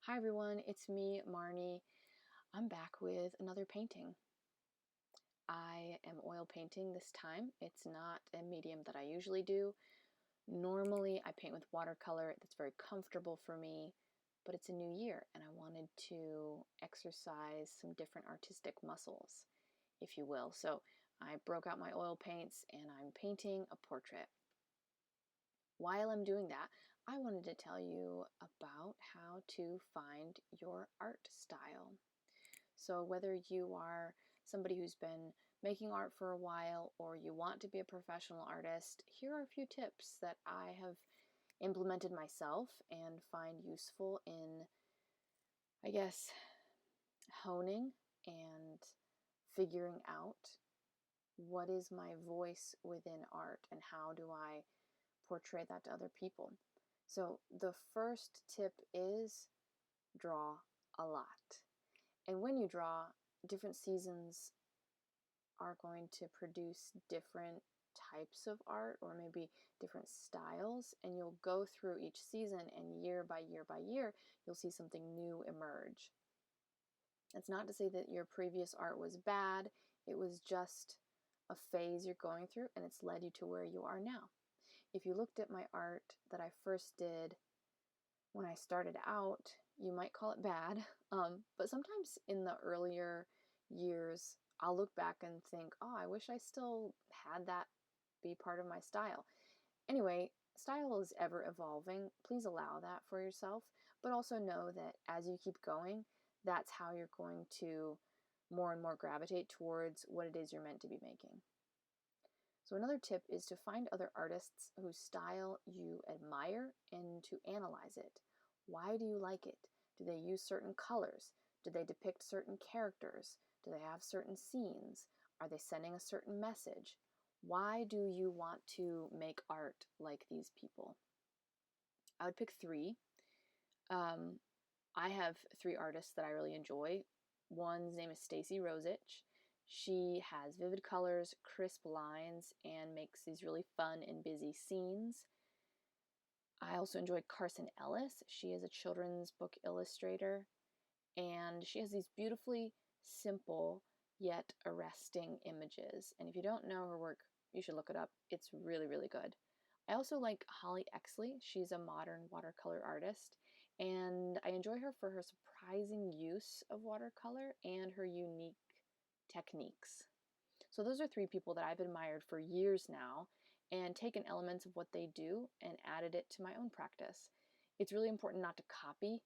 Hi everyone, it's me, Marni. I'm back with another painting. I am oil painting this time. It's not a medium that I usually do. Normally I paint with watercolor. That's very comfortable for me, but it's a new year and I wanted to exercise some different artistic muscles, if you will. So I broke out my oil paints and I'm painting a portrait. While I'm doing that, I wanted to tell you about how to find your art style. So whether you are somebody who's been making art for a while or you want to be a professional artist, here are a few tips that I have implemented myself and find useful in, I guess, honing and figuring out what is my voice within art and how do I portray that to other people. So the first tip is draw a lot. And when you draw, different seasons are going to produce different types of art or maybe different styles, and you'll go through each season and year by year by year, you'll see something new emerge. It's not to say that your previous art was bad, it was just a phase you're going through and it's led you to where you are now. If you looked at my art that I first did when I started out, you might call it bad, but sometimes in the earlier years, I'll look back and think, oh, I wish I still had that be part of my style. Anyway, style is ever evolving. Please allow that for yourself, but also know that as you keep going, that's how you're going to more and more gravitate towards what it is you're meant to be making. So another tip is to find other artists whose style you admire and to analyze it. Why do you like it? Do they use certain colors? Do they depict certain characters? Do they have certain scenes? Are they sending a certain message? Why do you want to make art like these people? I would pick three. I have three artists that I really enjoy. One's name is Stacy Rosich. She has vivid colors, crisp lines, and makes these really fun and busy scenes. I also enjoy Carson Ellis. She is a children's book illustrator, and she has these beautifully simple yet arresting images. And if you don't know her work, you should look it up. It's really, really good. I also like Holly Exley. She's a modern watercolor artist, and I enjoy her for her surprising use of watercolor and her unique techniques. So those are three people that I've admired for years now and taken elements of what they do and added it to my own practice. It's really important not to copy.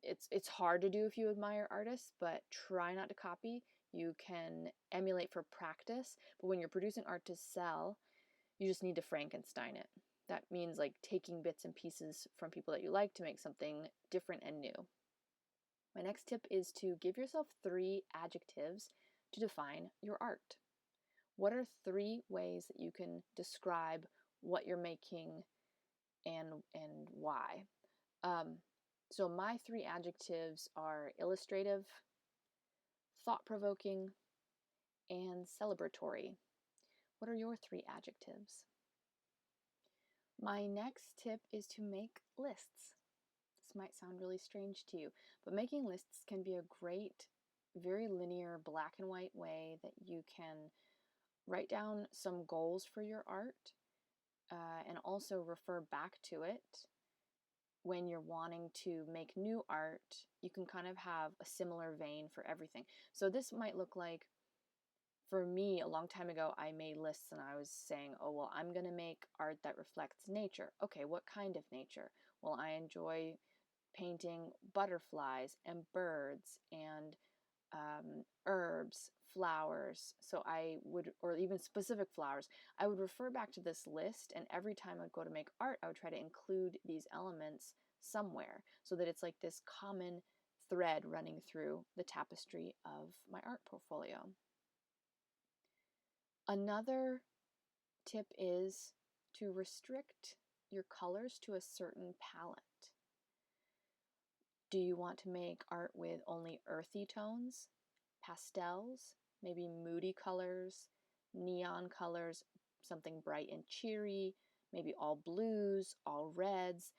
It's hard to do if you admire artists, but try not to copy. You can emulate for practice, but when you're producing art to sell, you just need to Frankenstein it. That means like taking bits and pieces from people that you like to make something different and new. My next tip is to give yourself 3 adjectives to define your art. What are 3 ways that you can describe what you're making and why? So my 3 adjectives are illustrative, thought-provoking, and celebratory. What are your 3 adjectives? My next tip is to make lists. This might sound really strange to you, but making lists can be a great, very linear, black and white way that you can write down some goals for your art and also refer back to it when you're wanting to make new art. You can kind of have a similar vein for everything. So this might look like, for me, a long time ago, I made lists and I was saying, oh, well, I'm going to make art that reflects nature. Okay, what kind of nature? Well, I enjoy painting butterflies and birds and herbs, flowers. So I would, or even specific flowers, I would refer back to this list, and every time I'd go to make art, I would try to include these elements somewhere so that it's like this common thread running through the tapestry of my art portfolio. Another tip is to restrict your colors to a certain palette. Do you want to make art with only earthy tones, pastels, maybe moody colors, neon colors, something bright and cheery, maybe all blues, all reds?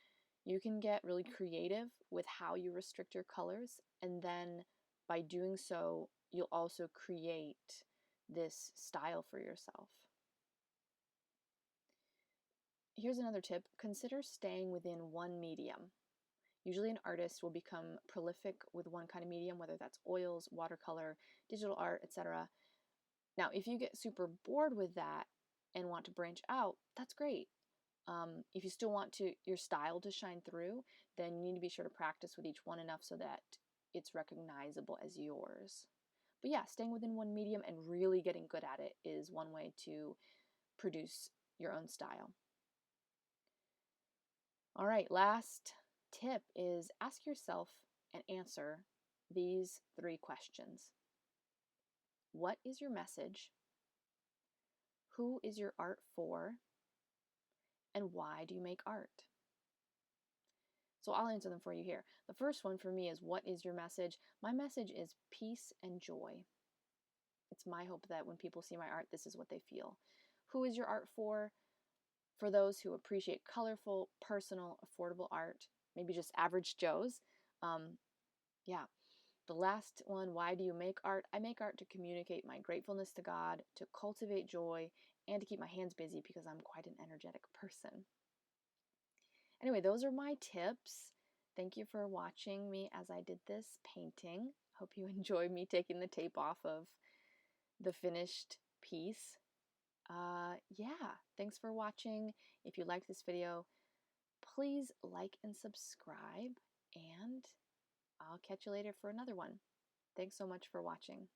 You can get really creative with how you restrict your colors, and then by doing so, you'll also create this style for yourself. Here's another tip. Consider staying within one medium. Usually an artist will become prolific with one kind of medium, whether that's oils, watercolor, digital art, etc. Now, if you get super bored with that and want to branch out, that's great. If you still want your style to shine through, then you need to be sure to practice with each one enough so that it's recognizable as yours. But yeah, staying within one medium and really getting good at it is one way to produce your own style. All right, last tip is ask yourself and answer these 3 questions. What is your message? Who is your art for? And why do you make art? So I'll answer them for you here. The first one for me is, what is your message? My message is peace and joy. It's my hope that when people see my art, this is what they feel. Who is your art for? For those who appreciate colorful, personal, affordable art, maybe just average Joes. Yeah. The last one, why do you make art? I make art to communicate my gratefulness to God, to cultivate joy, and to keep my hands busy because I'm quite an energetic person. Anyway, those are my tips. Thank you for watching me as I did this painting. Hope you enjoyed me taking the tape off of the finished piece. Yeah, thanks for watching. If you liked this video, please like and subscribe, and I'll catch you later for another one. Thanks so much for watching.